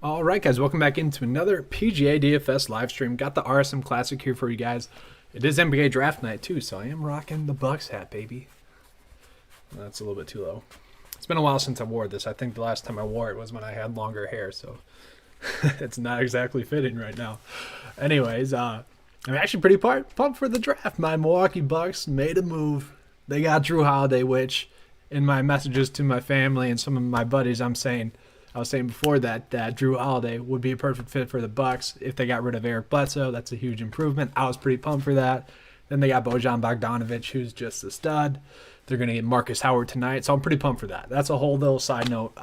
All right, guys, welcome back into another PGA DFS live stream. Got the RSM Classic here for you guys. It is NBA draft night too, so I am rocking the Bucks hat, baby. That's a little bit too low. It's been a while since I wore this. I think the last time I wore it was when I had longer hair, so it's not exactly fitting right now. Anyways, I'm actually pretty pumped for the draft. My Milwaukee Bucks made a move. They got Drew Holiday, which in my messages to my family and some of my buddies, I was saying before that Drew Holiday would be a perfect fit for the Bucks if they got rid of Eric Bledsoe. That's a huge improvement. I was pretty pumped for that. Then they got Bojan Bogdanovic, who's just a stud. They're going to get Marcus Howard tonight, so I'm pretty pumped for that. That's a whole little side note.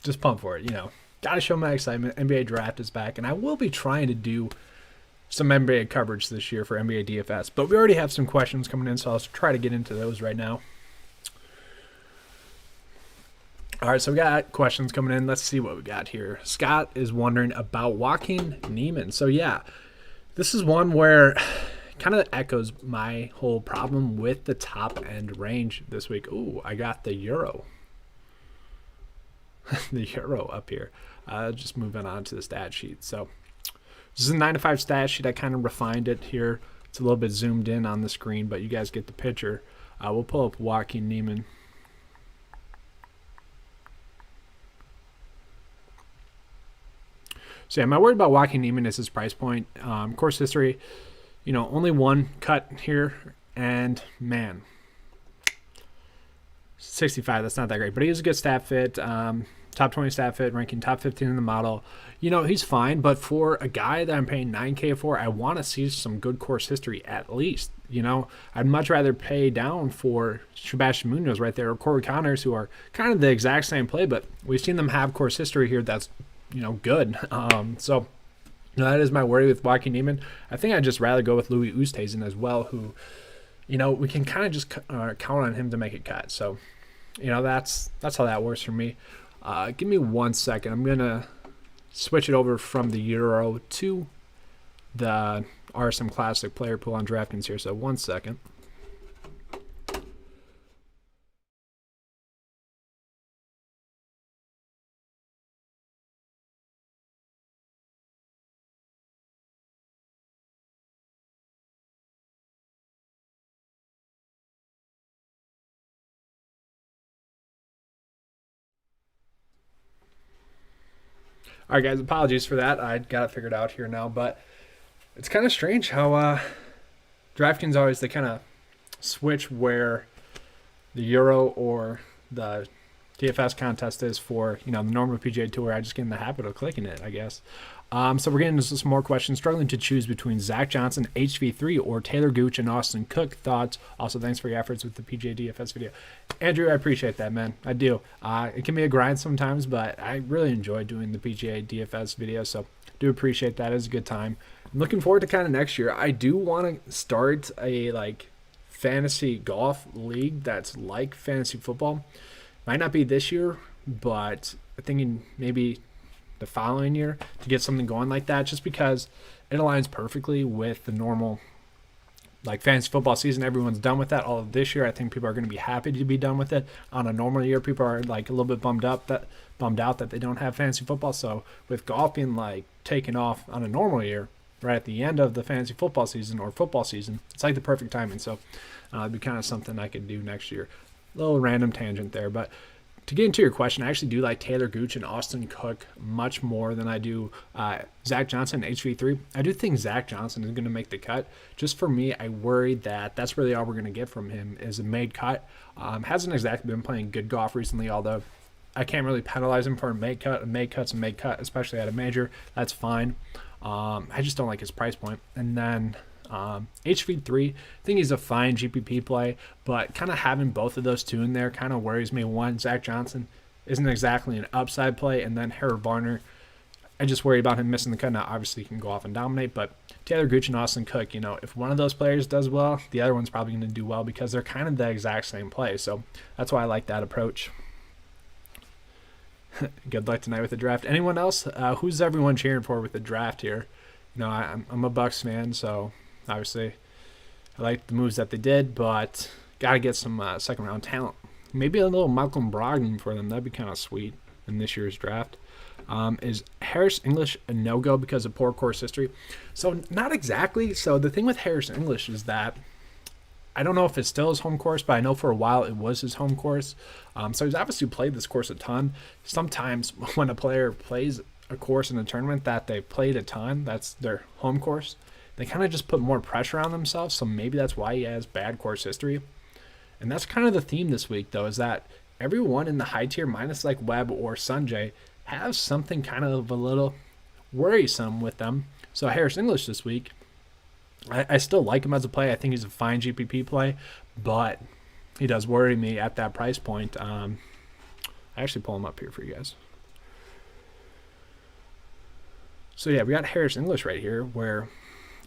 Just pumped for it. Got to show my excitement. NBA draft is back, and I will be trying to do some NBA coverage this year for NBA DFS. But we already have some questions coming in, so I'll try to get into those right now. All right, so we got questions coming in. Let's see what we got here. Scott is wondering about Joaquin Neiman. So, yeah, this is one where kind of echoes my whole problem with the top end range this week. Ooh, I got the Euro. The Euro up here. Just moving on to the stat sheet. So, this is a 9 to 5 stat sheet. I kind of refined it here. It's a little bit zoomed in on the screen, but you guys get the picture. We'll pull up Joaquin Neiman. So yeah, my worry about Joaquin Neiman is his price point. Course history, only one cut here, and man, 65, that's not that great. But he is a good stat fit, top 20 stat fit, ranking top 15 in the model. He's fine, but for a guy that I'm paying $9K for, I want to see some good course history at least. I'd much rather pay down for Sebastian Munoz right there, or Corey Connors, who are kind of the exact same play, but we've seen them have course history here that's good. So that is my worry with Joaquin Neiman. I think I'd just rather go with Louis Oosthuizen as well, who, we can kind of just count on him to make it cut. So, that's how that works for me. Give me 1 second. I'm going to switch it over from the Euro to the RSM Classic player pool on DraftKings here. So 1 second. All right, guys, apologies for that. I got it figured out here now, but it's kind of strange how DraftKings always, they kind of switch where the Euro or the DFS contest is for, the normal PGA Tour. I just get in the habit of clicking it, I guess. So we're getting into some more questions. Struggling to choose between Zach Johnson, HV3, or Taylor Gooch and Austin Cook. Thoughts? Also, thanks for your efforts with the PGA DFS video. Andrew, I appreciate that, man. I do. It can be a grind sometimes, but I really enjoy doing the PGA DFS video, so do appreciate that. It's a good time. I'm looking forward to kind of next year. I do want to start a fantasy golf league that's like fantasy football. Might not be this year, but I'm thinking maybe the following year to get something going like that, just because it aligns perfectly with the normal fantasy football season. Everyone's done with that all of this year. I think people are going to be happy to be done with it. On a normal year, people are a little bit bummed out that they don't have fantasy football. So with golf being taking off on a normal year right at the end of the fantasy football season or football season, it's the perfect timing. So it'd be kind of something I could do next year. A little random tangent there, but to get into your question, I actually do like Taylor Gooch and Austin Cook much more than I do Zach Johnson and HV3. I do think Zach Johnson is going to make the cut. Just for me, I worry that that's really all we're going to get from him is a made cut. Hasn't exactly been playing good golf recently, although I can't really penalize him for a made cut. A made cut's a made cut, especially at a major. That's fine. I just don't like his price point. And then HV3, I think he's a fine GPP play, but kind of having both of those two in there kind of worries me. One, Zach Johnson isn't exactly an upside play, and then Harold Varner, I just worry about him missing the cut. Now, obviously, he can go off and dominate, but Taylor Gooch and Austin Cook, if one of those players does well, the other one's probably going to do well because they're kind of the exact same play. So that's why I like that approach. Good luck tonight with the draft. Anyone else? Who's everyone cheering for with the draft here? I'm a Bucks fan, so obviously I like the moves that they did, but got to get some second-round talent. Maybe a little Malcolm Brogdon for them. That'd be kind of sweet in this year's draft. Is Harris English a no-go because of poor course history? So not exactly. So the thing with Harris English is that I don't know if it's still his home course, but I know for a while it was his home course. So he's obviously played this course a ton. Sometimes when a player plays a course in a tournament that they played a ton, that's their home course, they kind of just put more pressure on themselves. So maybe that's why he has bad course history. And that's kind of the theme this week, though, is that everyone in the high tier, minus like Webb or Sanjay, has something kind of a little worrisome with them. So Harris English this week, I still like him as a play. I think he's a fine GPP play, but he does worry me at that price point. I actually pull him up here for you guys. So yeah, we got Harris English right here where,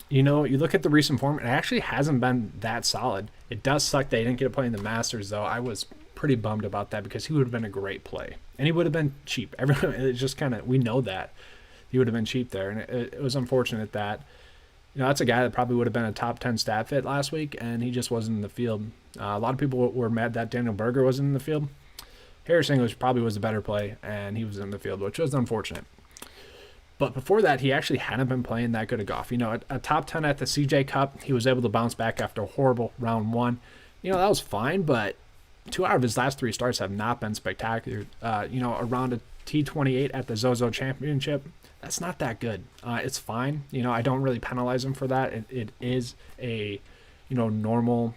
you look at the recent form, it actually hasn't been that solid. It does suck that he didn't get a play in the Masters, though. I was pretty bummed about that because he would have been a great play. And he would have been cheap. Everyone, it's just kind of, we know that. He would have been cheap there. And it was unfortunate that, that's a guy that probably would have been a top 10 stat fit last week, and he just wasn't in the field. A lot of people were mad that Daniel Berger wasn't in the field. Harris English probably was a better play, and he was in the field, which was unfortunate. But before that, he actually hadn't been playing that good of golf. A top 10 at the CJ Cup, he was able to bounce back after a horrible round one. That was fine, but 2 out of his last 3 starts have not been spectacular. Around a T28 at the Zozo Championship, that's not that good. It's fine. I don't really penalize him for that. It is a, normal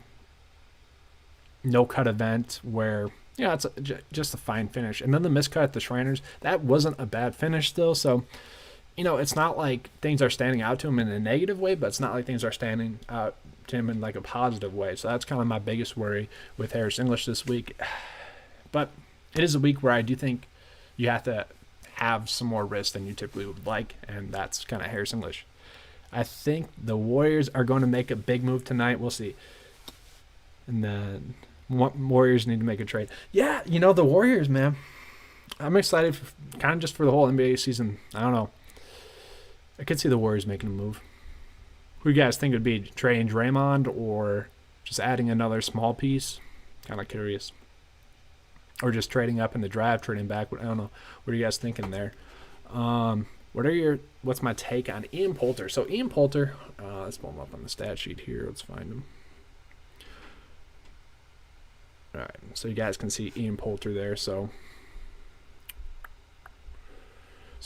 no-cut event where, it's just a fine finish. And then the miscut at the Shriners, that wasn't a bad finish still. So, it's not like things are standing out to him in a negative way, but it's not like things are standing out to him in like a positive way. So that's kind of my biggest worry with Harris English this week. But it is a week where I do think you have to have some more risk than you typically would like, and that's kind of Harris English. I think the Warriors are going to make a big move tonight. We'll see. And then Warriors need to make a trade. Yeah, the Warriors, man. I'm excited kind of just for the whole NBA season. I don't know. I could see the Warriors making a move. Who do you guys think it would be? Trading Draymond or just adding another small piece? Kind of curious. Or just trading up in the draft, trading back. I don't know. What are you guys thinking there? What's my take on Ian Poulter? So Ian Poulter, let's pull him up on the stat sheet here. Let's find him. All right, so you guys can see Ian Poulter there. So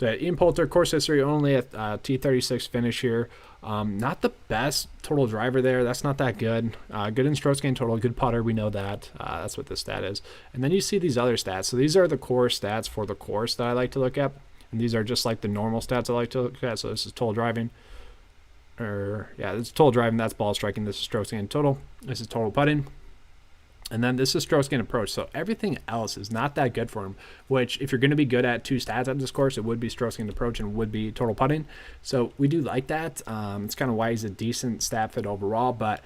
yeah, Ian Poulter, course history only at T36 finish here. Not the best total driver there. That's not that good. Good in strokes gained total, good putter. We know that. That's what this stat is. And then you see these other stats. So these are the core stats for the course that I like to look at. And these are just like the normal stats I like to look at. So this is total driving. This is total driving. That's ball striking. This is strokes gained total. This is total putting. And then this is strokes gained approach. So everything else is not that good for him, which if you're going to be good at 2 stats at this course, it would be strokes gained approach and would be total putting. So we do like that. It's kind of why he's a decent stat fit overall, but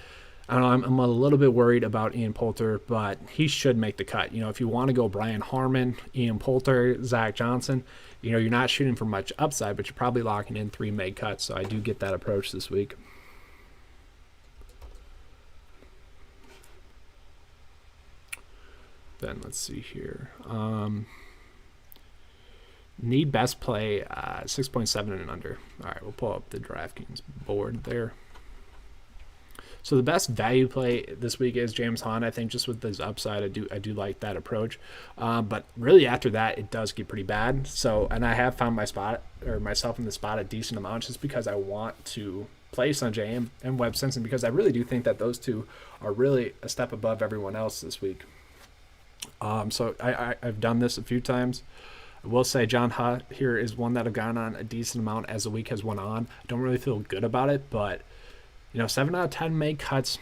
I don't know, I'm a little bit worried about Ian Poulter, but he should make the cut. If you want to go Brian Harmon, Ian Poulter, Zach Johnson, you're not shooting for much upside, but you're probably locking in 3 made cuts. So I do get that approach this week. Then let's see here. Need best play 6.7 and under. All right, we'll pull up the DraftKings board there. So the best value play this week is James Hahn. I think just with his upside, I do like that approach. But really after that, it does get pretty bad. So, and I have found myself in the spot a decent amount just because I want to play Sanjay and Webb Simpson because I really do think that those two are really a step above everyone else this week. So I've done this a few times. I will say John Hutt here is one that I've gone on a decent amount as the week has went on. I don't really feel good about it, but 7 out of 10 made cuts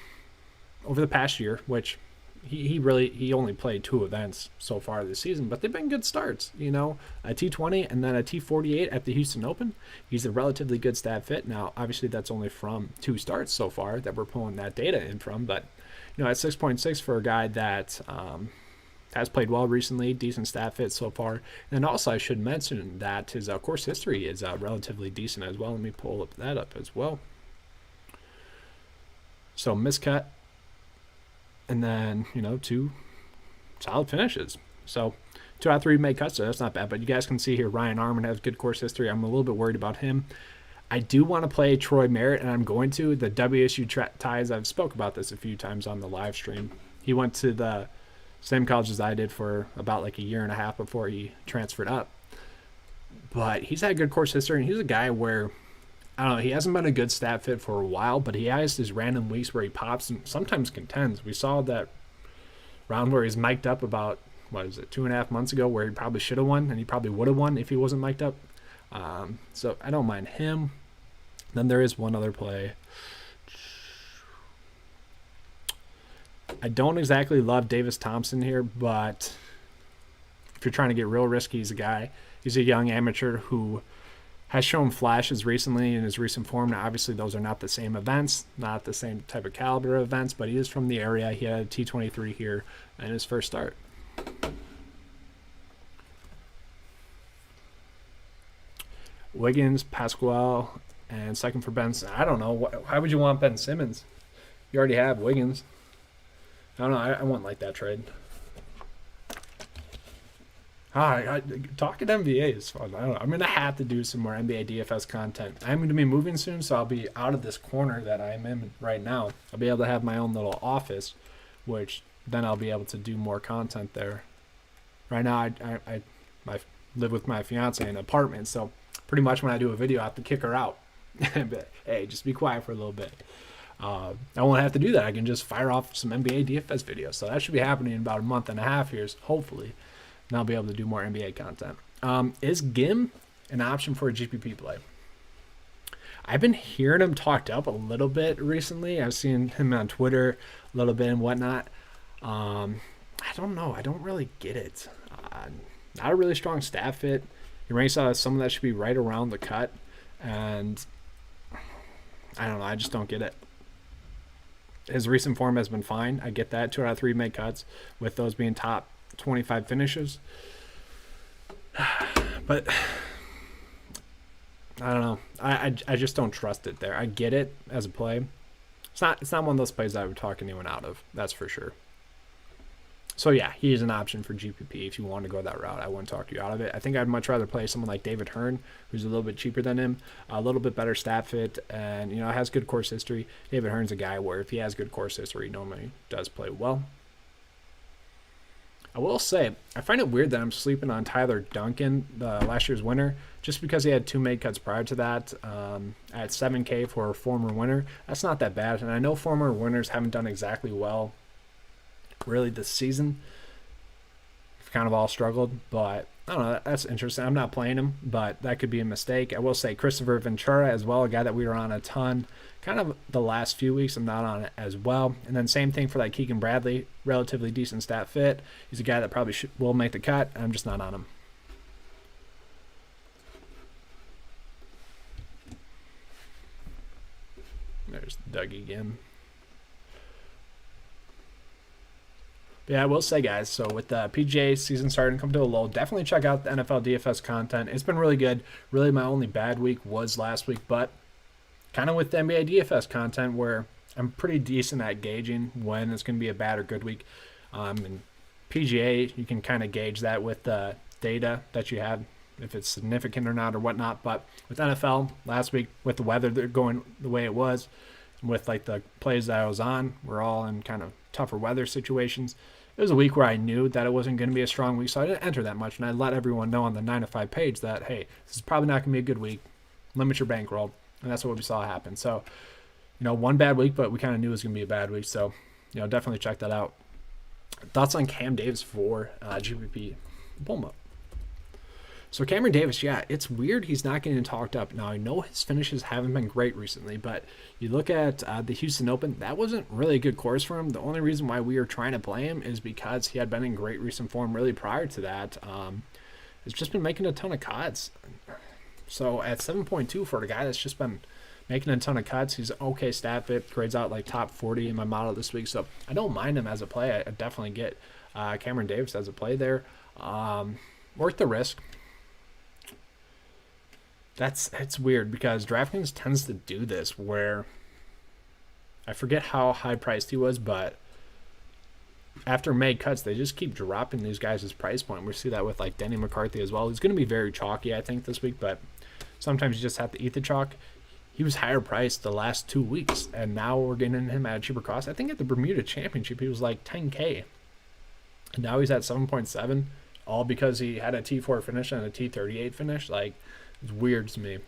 over the past year, which he only played 2 events so far this season, but they've been good starts. A T20 and then a T48 at the Houston Open. He's a relatively good stat fit. Now, obviously, that's only from 2 starts so far that we're pulling that data in from, but at 6.6 for a guy that has played well recently, decent stat fit so far. And then also I should mention that his course history is relatively decent as well. Let me pull that up as well. So miscut, and then 2 solid finishes. So 2 out of 3 made cuts, so that's not bad. But you guys can see here, Ryan Arman has good course history. I'm a little bit worried about him. I do want to play Troy Merritt, and I'm going to. The WSU ties, I've spoke about this a few times on the live stream. He went to the same college as I did for about like a year and a half before he transferred up. But he's had good course history, and he's a guy where, I don't know, he hasn't been a good stat fit for a while, but he has his random weeks where he pops and sometimes contends. We saw that round where he's mic'd up about, 2.5 months ago, where he probably should have won, and he probably would have won if he wasn't mic'd up. So I don't mind him. Then there is one other play. I don't exactly love Davis Thompson here, but if you're trying to get real risky, he's a guy. He's a young amateur who has shown flashes recently in his recent form. Now, obviously, those are not the same events, not the same type of caliber of events, but he is from the area. He had a T23 here in his first start. Wiggins, Pasquale, and second for Ben. I don't know. Why would you want Ben Simmons? You already have Wiggins. I don't know. I wouldn't like that trade. Talking NBA is fun. I don't know. I'm going to have to do some more NBA DFS content. I'm going to be moving soon, so I'll be out of this corner that I'm in right now. I'll be able to have my own little office, which then I'll be able to do more content there. Right now, I live with my fiance in an apartment, so pretty much when I do a video, I have to kick her out. But, hey, just be quiet for a little bit. I won't have to do that. I can just fire off some NBA DFS videos. So that should be happening in about a month and a half here, hopefully. And I'll be able to do more NBA content. Is Gim an option for a GPP play? I've been hearing him talked up a little bit recently. I've seen him on Twitter a little bit and whatnot. I don't know. I don't really get it. Not a really strong stat fit. He ranks out some of that should be right around the cut. And I don't know. I just don't get it. His recent form has been fine. I get that. 2 out of 3 made cuts, with those being top 25 finishes. But I don't know. I just don't trust it there. I get it as a play. It's not one of those plays that I would talk anyone out of. That's for sure. So yeah, he is an option for GPP if you want to go that route. I wouldn't talk you out of it. I think I'd much rather play someone like David Hearn, who's a little bit cheaper than him, a little bit better stat fit, and has good course history. David Hearn's a guy where if he has good course history, he normally does play well. I will say, I find it weird that I'm sleeping on Tyler Duncan, last year's winner, just because he had 2 made cuts prior to that at $7K for a former winner. That's not that bad, and I know former winners haven't done exactly well really this season. We've kind of all struggled, but I don't know. That's interesting. I'm not playing him, but that could be a mistake. I will say Christopher Ventura as well, a guy that we were on a ton. Kind of the last few weeks, I'm not on it as well. And then same thing for like Keegan Bradley, relatively decent stat fit. He's a guy that probably will make the cut. I'm just not on him. There's Dougie again. But yeah, I will say, guys, so with the PGA season starting to come to a lull, definitely check out the NFL DFS content. It's been really good. Really, my only bad week was last week, but kind of with the NBA DFS content where I'm pretty decent at gauging when it's going to be a bad or good week. And PGA, you can kind of gauge that with the data that you have, if it's significant or not or whatnot. But with NFL, last week, with the weather going the way it was, with like the plays that I was on, we're all in kind of tougher weather situations. It was a week where I knew that it wasn't going to be a strong week, so I didn't enter that much. And I let everyone know on the 9 to 5 page that, hey, this is probably not going to be a good week. Limit your bankroll. And that's what we saw happen. So, one bad week, but we kind of knew it was going to be a bad week. So, definitely check that out. Thoughts on Cam Davis for GPP? Pull him up. So Cameron Davis, yeah, it's weird he's not getting talked up. Now, I know his finishes haven't been great recently, but you look at the Houston Open, that wasn't really a good course for him. The only reason why we were trying to play him is because he had been in great recent form really prior to that. He's just been making a ton of cuts. So at 7.2 for a guy that's just been making a ton of cuts, he's okay stat fit, grades out like top 40 in my model this week. So I don't mind him as a play. I definitely get Cameron Davis as a play there. Worth the risk. It's weird because DraftKings tends to do this where I forget how high priced he was, but after May cuts, they just keep dropping these guys' price point. We see that with like Denny McCarthy as well. He's going to be very chalky, I think, this week, but sometimes you just have to eat the chalk. He was higher priced the last 2 weeks, and now we're getting him at a cheaper cost. I think at the Bermuda Championship, he was like $10K. And now he's at 7.7, all because he had a T4 finish and a T38 finish. Like, it's weird to me.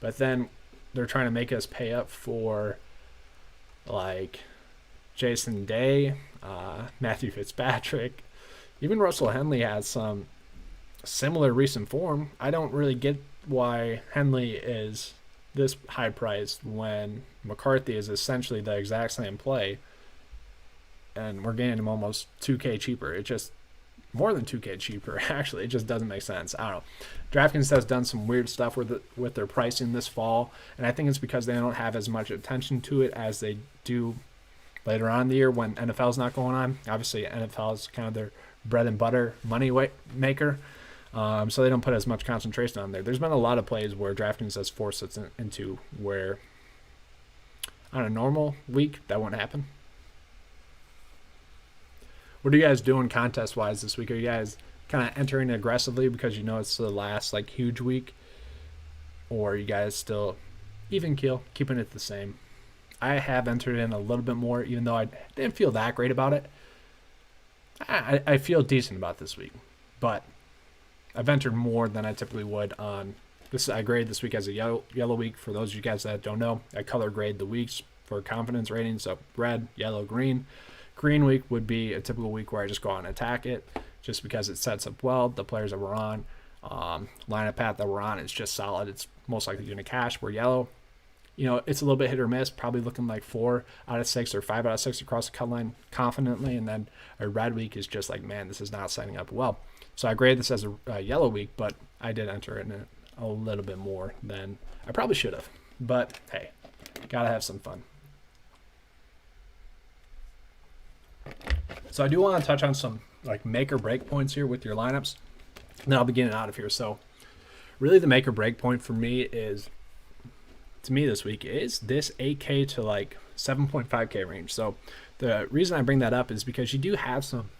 But then they're trying to make us pay up for, like, Jason Day, Matthew Fitzpatrick. Even Russell Henley has some similar recent form. I don't really get why Henley is this high priced when McCarthy is essentially the exact same play, and we're getting him almost 2K cheaper. It just more than 2K cheaper, actually. It just doesn't make sense. I don't know. DraftKings has done some weird stuff with their pricing this fall, and I think it's because they don't have as much attention to it as they do later on in the year when NFL's not going on. Obviously, NFL is kind of their bread and butter money maker, so they don't put as much concentration on there. There's been a lot of plays where DraftKings has forced us into where on a normal week that won't happen. What are you guys doing contest-wise this week? Are you guys kind of entering aggressively because you know it's the last like huge week? Or are you guys still even keel, keeping it the same? I have entered in a little bit more, even though I didn't feel that great about it. I feel decent about this week. But I've entered more than I typically would on this. I grade this week as a yellow week. For those of you guys that don't know, I color grade the weeks for confidence rating. So red, yellow, green. Green week would be a typical week where I just go out and attack it just because it sets up well. The players that we're on, lineup path that we're on, it's just solid. It's most likely going to cash. Where yellow, you know, it's a little bit hit or miss, probably looking like 4 out of 6 or 5 out of 6 across the cut line confidently. And then a red week is just like, man, this is not setting up well. So I grade this as a yellow week, but I did enter in it a little bit more than I probably should have. But hey, gotta have some fun. So I do want to touch on some like make or break points here with your lineups. And then I'll be getting out of here. So really the make or break point for me is, to me this week, is this 8K to like 7.5K range. So the reason I bring that up is because you do have some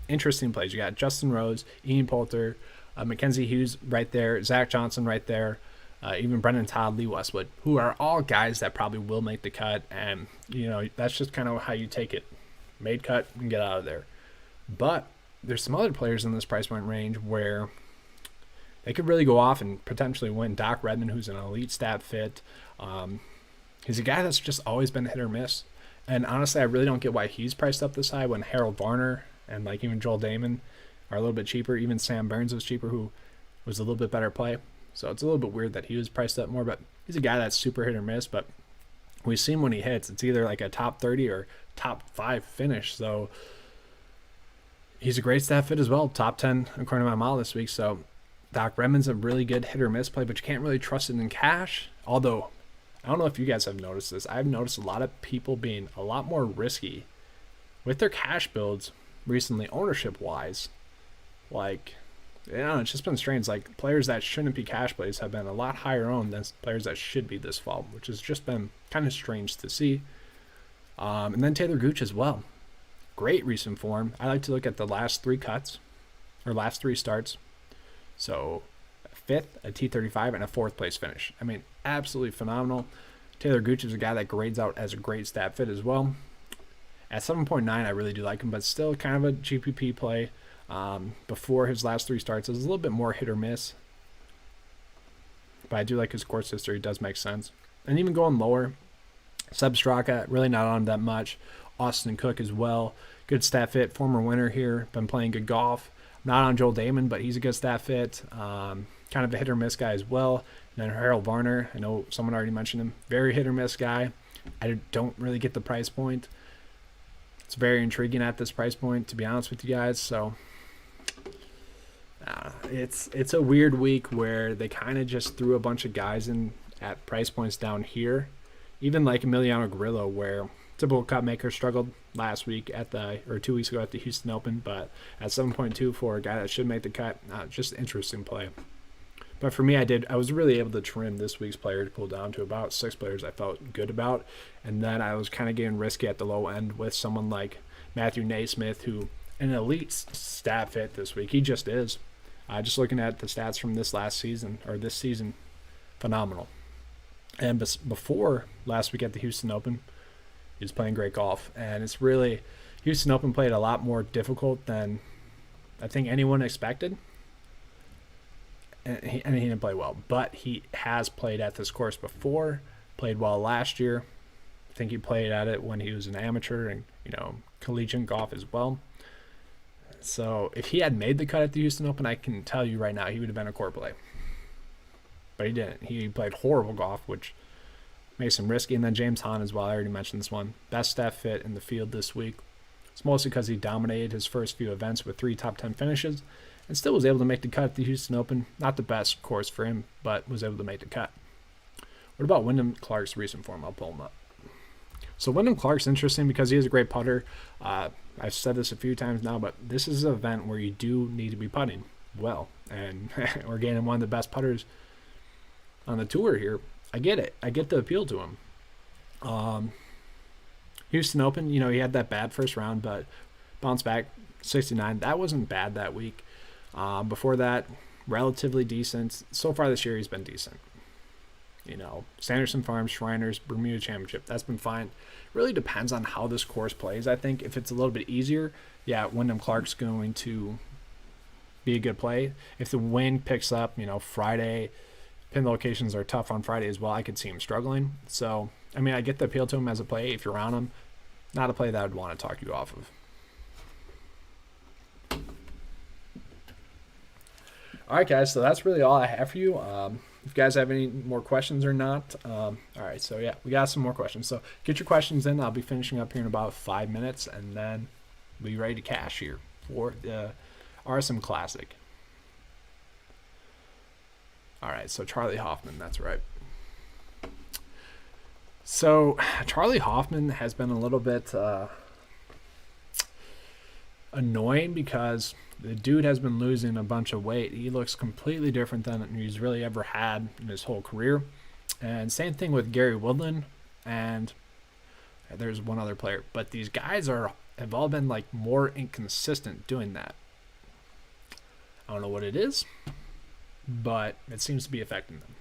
interesting plays. You got Justin Rose, Ian Poulter, Mackenzie Hughes right there, Zach Johnson right there, even Brendan Todd, Lee Westwood, who are all guys that probably will make the cut. And, you know, that's just kind of how you take it. Made cut and get out of there. But there's some other players in this price point range where they could really go off and potentially win. Doc Redman, who's an elite stat fit. He's a guy that's just always been hit or miss. And honestly, I really don't get why he's priced up this high when Harold Varner and like even Joel Damon are a little bit cheaper. Even Sam Burns was cheaper, who was a little bit better play. So it's a little bit weird that he was priced up more, but he's a guy that's super hit or miss. But we've seen when he hits, it's either like a top 30 or top 5 finish. So he's a great stat fit as well. Top 10 according to my model this week. So Doc Redman's a really good hit or miss play, but you can't really trust it in cash. Although, I don't know if you guys have noticed this. I've noticed a lot of people being a lot more risky with their cash builds recently, ownership-wise. Like, you know, it's just been strange. Like, players that shouldn't be cash plays have been a lot higher owned than players that should be this fall, which has just been kind of strange to see. And then Taylor Gooch as well. Great recent form. I like to look at the last 3 cuts, or last 3 starts. So, a 5th, a T35, and a 4th place finish. I mean, absolutely phenomenal. Taylor Gooch is a guy that grades out as a great stat fit as well. At 7.9, I really do like him, but still kind of a GPP play. Before his last 3 starts, it was a little bit more hit or miss. But I do like his course history. It does make sense. And even going lower, Seb Straka, really not on that much. Austin Cook as well. Good stat fit. Former winner here. Been playing good golf. Not on Joel Damon, but he's a good stat fit. Kind of a hit or miss guy as well. And then Harold Varner. I know someone already mentioned him. Very hit or miss guy. I don't really get the price point. It's very intriguing at this price point, to be honest with you guys. So it's a weird week where they kind of just threw a bunch of guys in at price points down here. Even like Emiliano Grillo, where typical cut maker struggled last week or 2 weeks ago at the Houston Open, but at 7.2 for a guy that should make the cut, just interesting play. But for me, I was really able to trim this week's player to pull down to about 6 players I felt good about, and then I was kind of getting risky at the low end with someone like Matthew Naismith, who an elite stat fit this week. He just is. Just looking at the stats from this season, phenomenal. And before last week at the Houston Open, he was playing great golf. And it's really, Houston Open played a lot more difficult than I think anyone expected. And he didn't play well. But he has played at this course before, played well last year. I think he played at it when he was an amateur and, collegiate golf as well. So if he had made the cut at the Houston Open, I can tell you right now he would have been a core play. But he didn't. He played horrible golf, which makes him risky. And then James Hahn as well. I already mentioned this one. Best stat fit in the field this week. It's mostly because he dominated his first few events with 3 top 10 finishes and still was able to make the cut at the Houston Open. Not the best course for him, but was able to make the cut. What about Wyndham Clark's recent form? I'll pull him up. So Wyndham Clark's interesting because he is a great putter. I've said this a few times now, but this is an event where you do need to be putting well. And we're getting one of the best putters on the tour here. I get it. I get the appeal to him. Houston Open, he had that bad first round, but bounced back 69. That wasn't bad that week. Before that, relatively decent. So far this year, he's been decent. Sanderson Farms, Shriners, Bermuda Championship, that's been fine. Really depends on how this course plays. I think if it's a little bit easier, Wyndham Clark's going to be a good play. If the wind picks up, Friday, pin locations are tough on Friday as well. I could see him struggling. So, I get the appeal to him as a play if you're on him. Not a play that I'd want to talk you off of. All right, guys, so that's really all I have for you. If you guys have any more questions or not. All right, so we got some more questions. So get your questions in. I'll be finishing up here in about 5 minutes, and then we'll be ready to cash here for the RSM Classic. All right, so Charlie Hoffman, that's right. So Charlie Hoffman has been a little bit annoying because the dude has been losing a bunch of weight. He looks completely different than he's really ever had in his whole career. And same thing with Gary Woodland, and there's one other player. But these guys have all been more inconsistent doing that. I don't know what it is, but it seems to be affecting them.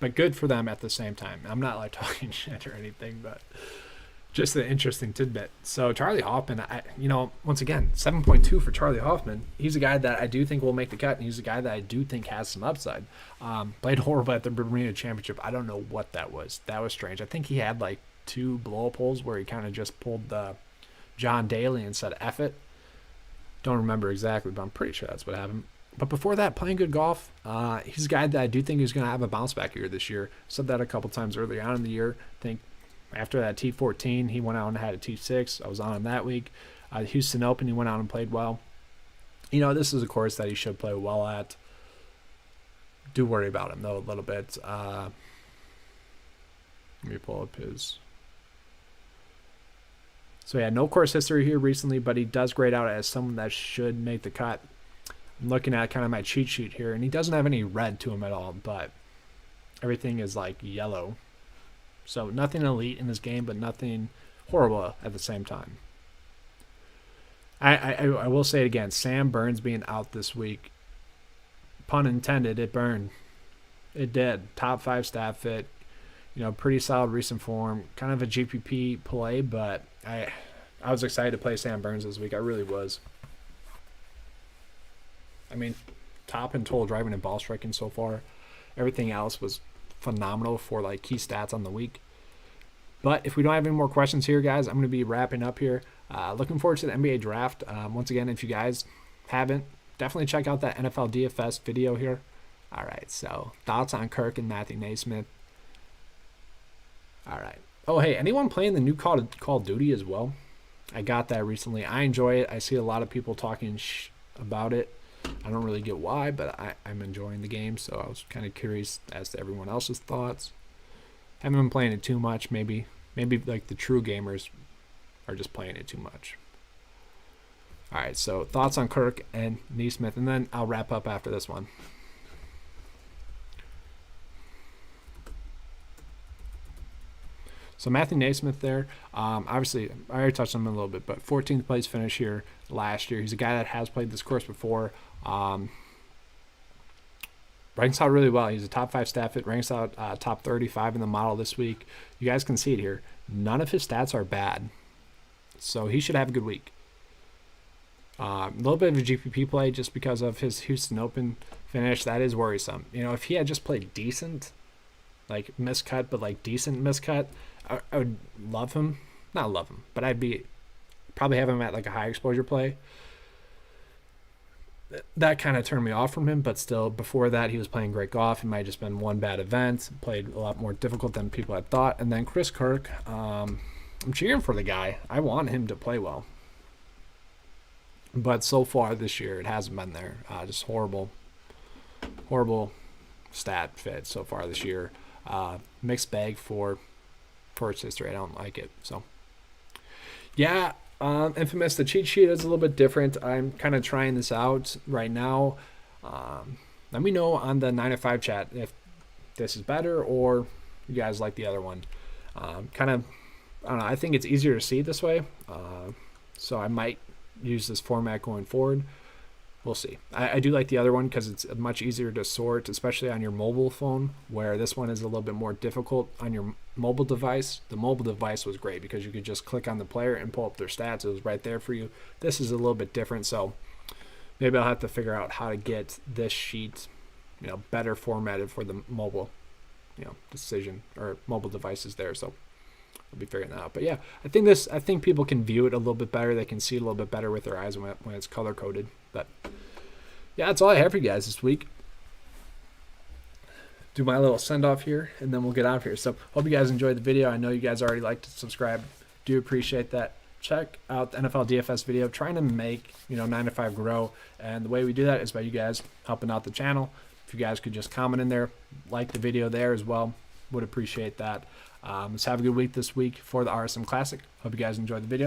But good for them at the same time. I'm not talking shit or anything, but just an interesting tidbit. So Charlie Hoffman, once again, 7.2 for Charlie Hoffman. He's a guy that I do think will make the cut, and he's a guy that I do think has some upside. Played horrible at the Bermuda Championship. I don't know what that was. That was strange. I think he had 2 blow-up holes where he kind of just pulled the John Daly and said F it. Don't remember exactly, but I'm pretty sure that's what happened. But before that, playing good golf, he's a guy that I do think is going to have a bounce back year this year. Said that a couple times earlier on in the year. I think after that T14, he went out and had a T6. I was on him that week. The Houston Open, he went out and played well. This is a course that he should play well at. Do worry about him, though, a little bit. Let me pull up his. So, no course history here recently, but he does grade out as someone that should make the cut. I'm looking at kind of my cheat sheet here, and he doesn't have any red to him at all, but everything is yellow. So nothing elite in this game, but nothing horrible at the same time. I will say it again, Sam Burns being out this week, pun intended, it burned. It did. Top 5 stat fit, pretty solid recent form, kind of a GPP play, but I was excited to play Sam Burns this week. I really was. Top in total driving and ball striking so far. Everything else was phenomenal for key stats on the week. But if we don't have any more questions here, guys, I'm going to be wrapping up here. Looking forward to the NBA draft. Once again, if you guys haven't, definitely check out that NFL DFS video here. All right, so thoughts on Kirk and Matthew Naismith. All right. Oh, hey, anyone playing the new Call of Duty as well? I got that recently. I enjoy it. I see a lot of people talking about it. I don't really get why, but I'm enjoying the game, so I was kind of curious as to everyone else's thoughts. Haven't been playing it too much. Maybe the true gamers are just playing it too much. All right, so thoughts on Kirk and Naismith, and then I'll wrap up after this one. So Matthew Naismith there, obviously I already touched on him a little bit, but 14th place finish here last year. He's a guy that has played this course before. Ranks out really well. He's a top 5 stat fit, ranks out top 35 in the model this week. You guys can see it here. None of his stats are bad. So he should have a good week. A little bit of a GPP play just because of his Houston Open finish. That is worrisome. You know, if he had just played decent, like miscut, but like decent miscut, I would love him. Not love him, but I'd probably have him at like a high exposure play. That kind of turned me off from him, but still, before that, he was playing great golf. It might have just been one bad event. Played a lot more difficult than people had thought. And then Chris Kirk, I'm cheering for the guy. I want him to play well. But so far this year, it hasn't been there. Just horrible stat fit so far this year. Mixed bag for its history. I don't like it. So, yeah. Infamous, the cheat sheet is a little bit different. I'm kind of trying this out right now. Let me know on the 9 to 5 chat if this is better or you guys like the other one. I don't know. I think it's easier to see this way. So I might use this format going forward. We'll see. I do like the other one because it's much easier to sort, especially on your mobile phone, where this one is a little bit more difficult on your mobile device. The mobile device was great because you could just click on the player and pull up their stats. It was right there for you. This is a little bit different, so maybe I'll have to figure out how to get this sheet, better formatted for the mobile, decision or mobile devices there. So I'll be figuring that out. But yeah, I think people can view it a little bit better. They can see it a little bit better with their eyes when it's color coded. But yeah, that's all I have for you guys this week. Do my little send off here, and then we'll get out of here. So hope you guys enjoyed the video. I know you guys already liked to subscribe. Do appreciate that. Check out the NFL DFS video. Trying to make 9 to 5 grow, and the way we do that is by you guys helping out the channel. If you guys could just comment in there, like the video there as well, would appreciate that. Let's have a good week this week for the RSM Classic. Hope you guys enjoyed the video.